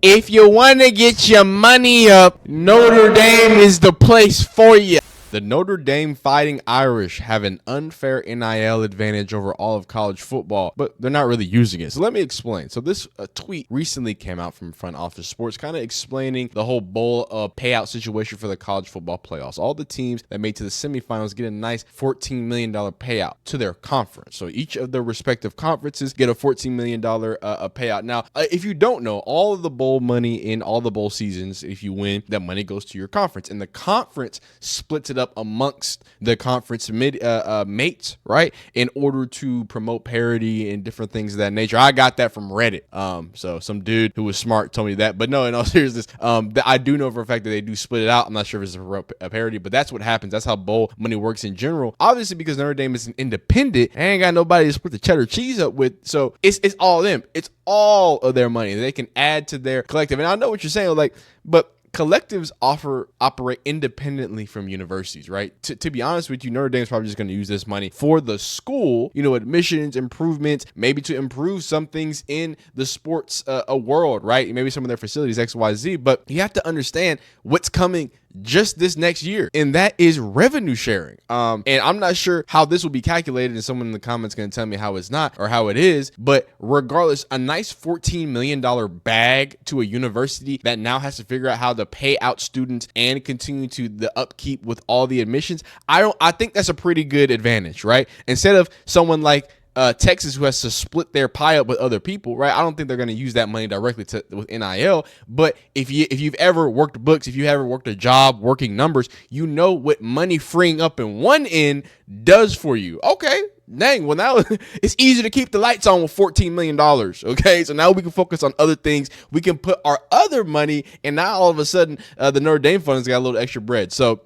If you want to get your money up, Notre Dame is the place for you. The Notre Dame Fighting Irish have an unfair NIL advantage over all of college football, but they're not really using it. So let me explain. So this tweet recently came out from Front Office Sports kind of explaining the whole bowl payout situation for the college football playoffs. All the teams that made to the semifinals get a nice $14 million payout to their conference. So each of their respective conferences get a $14 million payout. Now, if you don't know, all of the bowl money in all the bowl seasons, if you win, that money goes to your conference. And the conference splits it up amongst the conference mates, right, in order to promote parity and different things of that nature. I got that from Reddit. So some dude who was smart told me that. But no, in all seriousness, I do know for a fact that they do split it out. I'm not sure if it's a parity, but that's what happens. That's how bowl money works in general. Obviously, because Notre Dame is an independent, I ain't got nobody to split the cheddar cheese up with. So it's all them. It's all of their money. They can add to their collective. And I know what you're saying, like, but collectives operate independently from universities, right? To be honest with you, Notre Dame's probably just going to use this money for the school, admissions, improvements, maybe to improve some things in the sports world, right? Maybe some of their facilities, X, Y, Z. But you have to understand what's coming just this next year, and that is revenue sharing. And I'm not sure how this will be calculated, and someone in the comments going to tell me how it's not or how it is, but regardless, a nice $14 million bag to a university that now has to figure out how to pay out students and continue to the upkeep with all the admissions. I think that's a pretty good advantage, right? Instead of someone like Texas, who has to split their pie up with other people, right? I don't think they're going to use that money directly with NIL. But if you've ever worked books, if you ever worked a job working numbers, you know what money freeing up in one end does for you. Okay, dang. Well, now it's easy to keep the lights on with $14 million. Okay, so now we can focus on other things. We can put our other money, and now all of a sudden, the Notre Dame Fund's got a little extra bread. So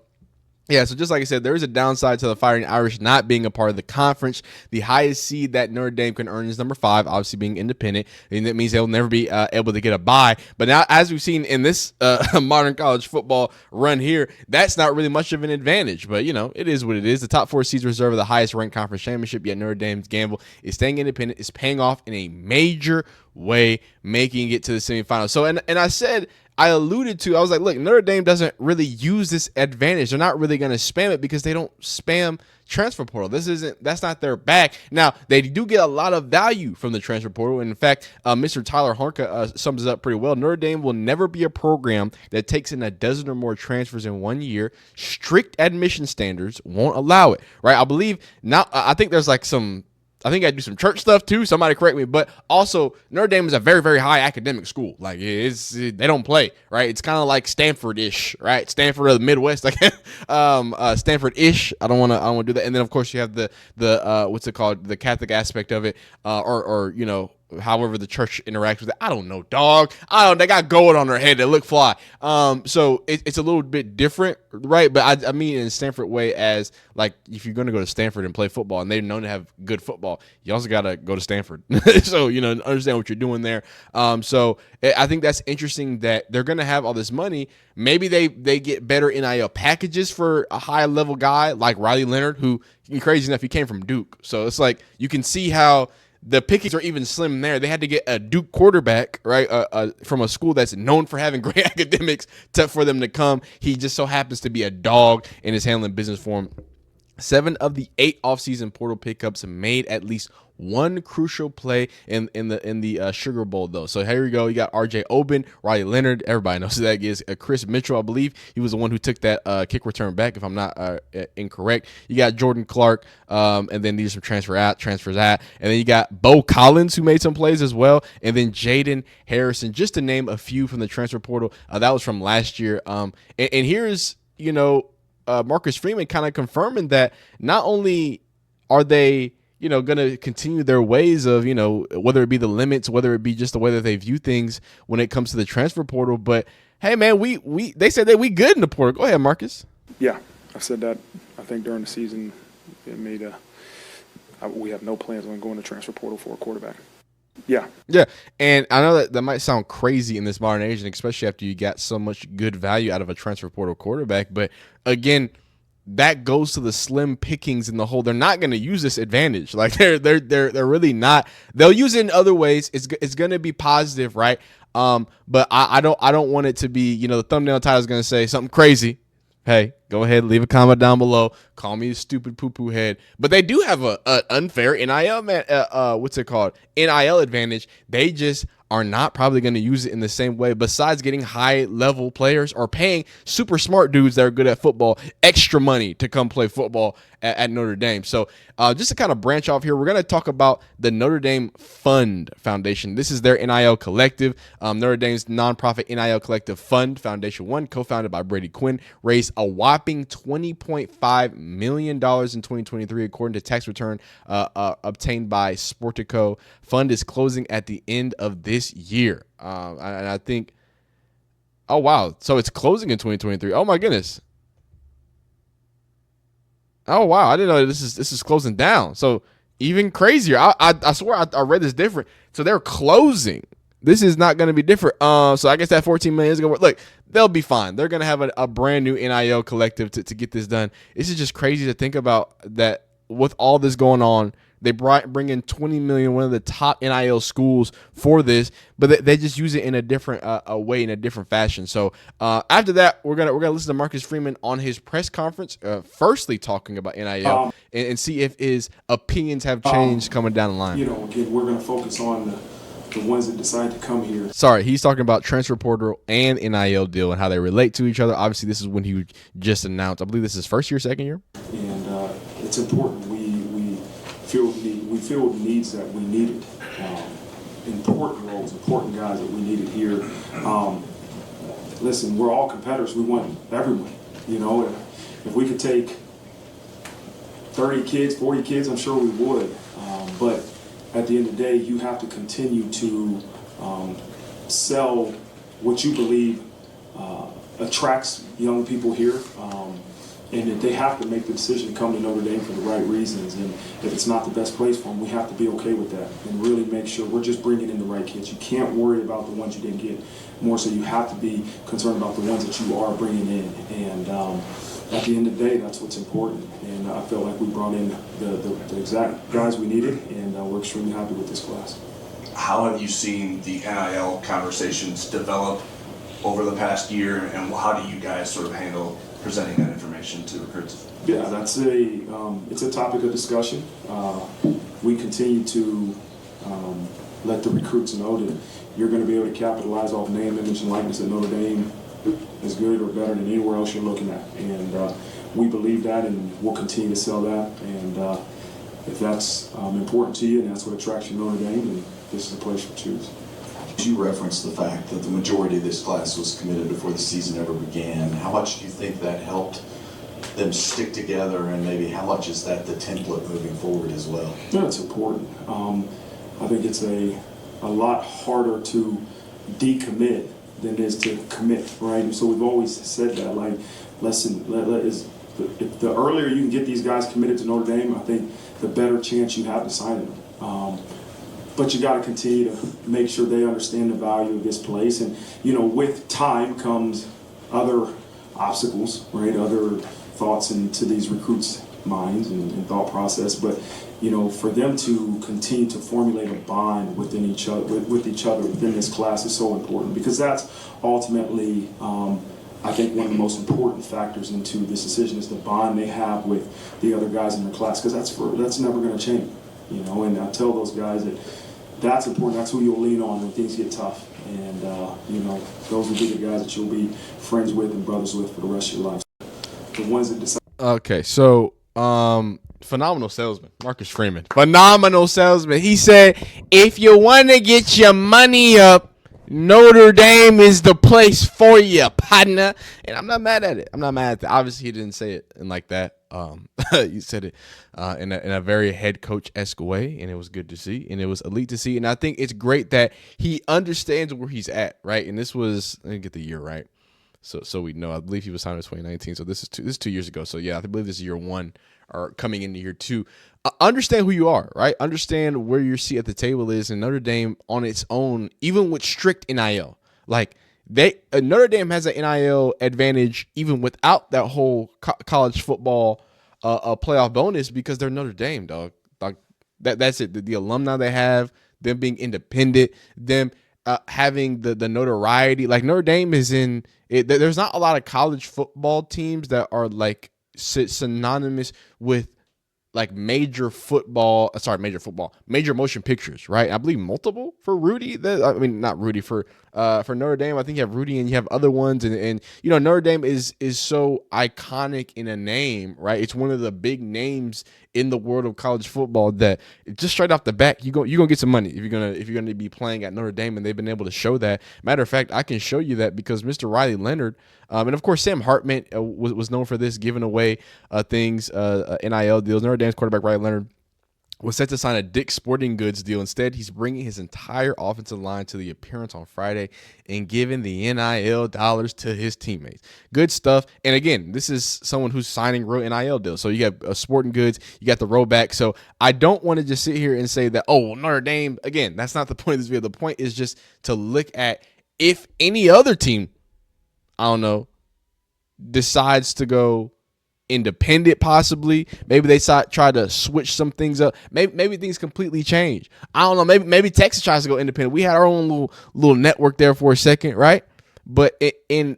yeah, so just like I said, there is a downside to the Fighting Irish not being a part of the conference. The highest seed that Notre Dame can earn is number 5, obviously being independent, and that means they'll never be able to get a bye. But now, as we've seen in this modern college football run here, that's not really much of an advantage. But, it is what it is. The top 4 seeds reserve the highest-ranked conference championship, yet Notre Dame's gamble is staying independent, is paying off in a major way, making it to the semifinals. So, and I alluded to, I was like, look, Notre Dame doesn't really use this advantage. They're not really going to spam it because they don't spam transfer portal. That's not their bag. Now, they do get a lot of value from the transfer portal. And in fact, Mr. Tyler Honka sums it up pretty well. Notre Dame will never be a program that takes in a dozen or more transfers in 1 year. Strict admission standards won't allow it, right? I believe now, I think there's like I think I do some church stuff too. Somebody correct me. But also, Notre Dame is a very, very high academic school. Like they don't play, right? It's kind of like Stanford-ish, right? Stanford of the Midwest, like Stanford-ish. I don't want to do that. And then of course you have the what's it called? The Catholic aspect of it, or however the church interacts with it. I don't know, dog. They got gold on their head that look fly. So it's a little bit different, right? But I mean in Stanford way, as like if you're going to go to Stanford and play football and they're known to have good football, you also got to go to Stanford. So, understand what you're doing there. So I think that's interesting that they're going to have all this money. Maybe they get better NIL packages for a high level guy like Riley Leonard, who, crazy enough, he came from Duke. So it's like you can see how the pickings are even slim there. They had to get a Duke quarterback, right, from a school that's known for having great academics for them to come. He just so happens to be a dog and is handling business for him. 7 of the 8 offseason portal pickups made at least one crucial play in the Sugar Bowl, though. So here we go. You got R.J. Oben, Riley Leonard. Everybody knows who that is. Chris Mitchell, I believe. He was the one who took that kick return back, if I'm not incorrect. You got Jordan Clark, and then these are some transfers out. And then you got Bo Collins, who made some plays as well. And then Jaden Harrison, just to name a few from the transfer portal. That was from last year. And here's, Marcus Freeman kind of confirming that not only are they going to continue their ways of, whether it be the limits, whether it be just the way that they view things when it comes to the transfer portal. But hey, man, they said that we good in the portal. Go ahead, Marcus. Yeah, I said that. I think during the season, it made we have no plans on going to transfer portal for a quarterback. Yeah. And I know that might sound crazy in this modern age, and especially after you got so much good value out of a transfer portal quarterback. But again, that goes to the slim pickings in the whole. They're not going to use this advantage. Like they're really not. They'll use it in other ways. It's going to be positive, right? But I don't want it to be, the thumbnail title is going to say something crazy. Hey, go ahead, leave a comment down below. Call me a stupid poo-poo head. But they do have a unfair NIL, what's it called? NIL advantage. They just are not probably going to use it in the same way, besides getting high-level players or paying super smart dudes that are good at football extra money to come play football at Notre Dame. So just to kind of branch off here, we're going to talk about the Notre Dame Fund Foundation. This is their NIL collective. Notre Dame's nonprofit NIL collective fund, Foundation One, co-founded by Brady Quinn, raised a whopping $20.5 million in 2023, according to tax return obtained by Sportico. Fund is closing at the end of this year. And I think, oh, wow. So it's closing in 2023. Oh, my goodness. Oh, wow. I didn't know this is closing down. So even crazier. I swear I read this different. So they're closing. This is not going to be different. So I guess that $14 million is going to work. Look, they'll be fine. They're going to have a brand new NIL collective to get this done. This is just crazy to think about that with all this going on. They bring in $20 million, one of the top NIL schools for this, but they just use it in a different way, in a different fashion. So after that, we're gonna listen to Marcus Freeman on his press conference, firstly talking about NIL and see if his opinions have changed coming down the line. Again, we're going to focus on the ones that decide to come here. Sorry, he's talking about transfer portal and NIL deal and how they relate to each other. Obviously, this is when he just announced. I believe this is first year, second year, and it's important. We filled needs that we needed, important roles, important guys that we needed here. Listen, we're all competitors. We want everyone. If we could take 30 kids, 40 kids, I'm sure we would. But at the end of the day, you have to continue to sell what you believe attracts young people here. And that they have to make the decision to come to Notre Dame for the right reasons. And if it's not the best place for them, we have to be okay with that and really make sure we're just bringing in the right kids. You can't worry about the ones you didn't get. More so, you have to be concerned about the ones that you are bringing in. And at the end of the day, that's what's important. And I felt like we brought in the exact guys we needed, and we're extremely happy with this class. How have you seen the NIL conversations develop over the past year, and how do you guys sort of handle presenting that information to recruits? Yeah, that's it's a topic of discussion. We continue to let the recruits know that you're going to be able to capitalize off name, image, and likeness at Notre Dame as good or better than anywhere else you're looking at. And we believe that, and we'll continue to sell that. And if that's important to you and that's what attracts you to Notre Dame, then this is the place to choose. You referenced the fact that the majority of this class was committed before the season ever began. How much do you think that helped them stick together, and maybe how much is that the template moving forward as well? Yeah, it's important. I think it's a lot harder to decommit than it is to commit, right? So we've always said that, like, listen, if the earlier you can get these guys committed to Notre Dame, I think the better chance you have to sign them. But you got to continue to make sure they understand the value of this place. And, with time comes other obstacles, right? Other thoughts into these recruits' minds and thought process. But, for them to continue to formulate a bond within each other, within this class is so important, because that's ultimately, I think, one of the most important factors into this decision is the bond they have with the other guys in their class, because that's never going to change. And I tell those guys that that's important. That's who you'll lean on when things get tough. And, those will be the guys that you'll be friends with and brothers with for the rest of your life. The ones that decide. Okay, so phenomenal salesman, Marcus Freeman. Phenomenal salesman. He said, if you want to get your money up, Notre Dame is the place for you, partner. And I'm not mad at it. I'm not mad at that. Obviously, he didn't say it in like that. You said it in a very head coach-esque way, and it was good to see, and it was elite to see. And I think it's great that he understands where he's at, right? And this was, let me get the year right, so we know. I believe he was signed in 2019, so this is 2 years ago. So yeah, I believe this is year one, or coming into year two. Understand who you are, right? Understand where your seat at the table is. And Notre Dame on its own, even with strict NIL, like Notre Dame has an NIL advantage even without that whole college football playoff bonus, because they're Notre Dame, dog. Like that's it. The alumni they have, them being independent, them having the notoriety. Like Notre Dame is in it. There's not a lot of college football teams that are like synonymous with like major motion pictures, right? I believe multiple for Rudy. I mean, not Rudy for Notre Dame. I think you have Rudy and you have other ones, and you know Notre Dame is so iconic in a name, right? It's one of the big names in the world of college football that just straight off the bat, you're gonna get some money if you're gonna be playing at Notre Dame, and they've been able to show that. Matter of fact, I can show you that because Mr. Riley Leonard, and of course Sam Hartman was known for this, giving away things, NIL deals. Notre Dame's quarterback Riley Leonard was set to sign a Dick's Sporting Goods deal. Instead, he's bringing his entire offensive line to the appearance on Friday and giving the NIL dollars to his teammates. Good stuff. And again, this is someone who's signing real NIL deals. So you got Sporting Goods, you got the rollback. So I don't want to just sit here and say that, oh, Notre Dame, again, that's not the point of this video. The point is just to look at if any other team, I don't know, decides to go independent, possibly. Maybe they try to switch some things up. Maybe things completely change. I don't know. Maybe Texas tries to go independent. We had our own little network there for a second, right? But in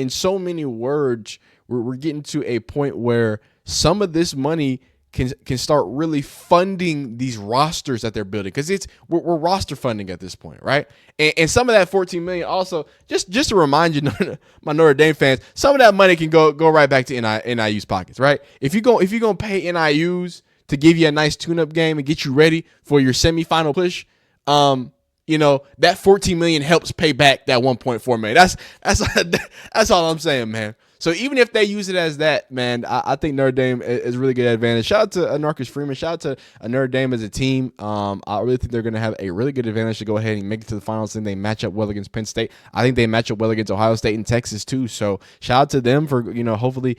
so many words, we're getting to a point where some of this money can start really funding these rosters that they're building, because we're roster funding at this point, right? And some of that $14 million also, just to remind you, my Notre Dame fans, some of that money can go right back to NIU's pockets, right? If you're gonna pay NIUs to give you a nice tune-up game and get you ready for your semifinal push, you know, that $14 million helps pay back that $1.4 million. That's all I'm saying, man. So even if they use it as that, man, I think Notre Dame is a really good advantage. Shout out to Marcus Freeman. Shout out to Notre Dame as a team. I really think they're going to have a really good advantage to go ahead and make it to the finals. And they match up well against Penn State. I think they match up well against Ohio State and Texas too. So shout out to them for, you know, hopefully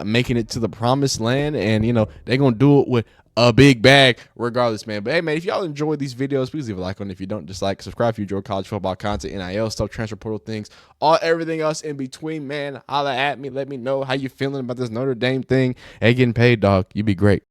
making it to the promised land. And, you know, they're going to do it with a big bag regardless, man. But hey, man, if y'all enjoy these videos, please leave a like on it. If you don't, dislike, subscribe if you enjoy college football content, NIL stuff, transfer portal things, everything else in between, man. Holla at me, let me know how you feeling about this Notre Dame thing. Hey, getting paid, dog. You be great.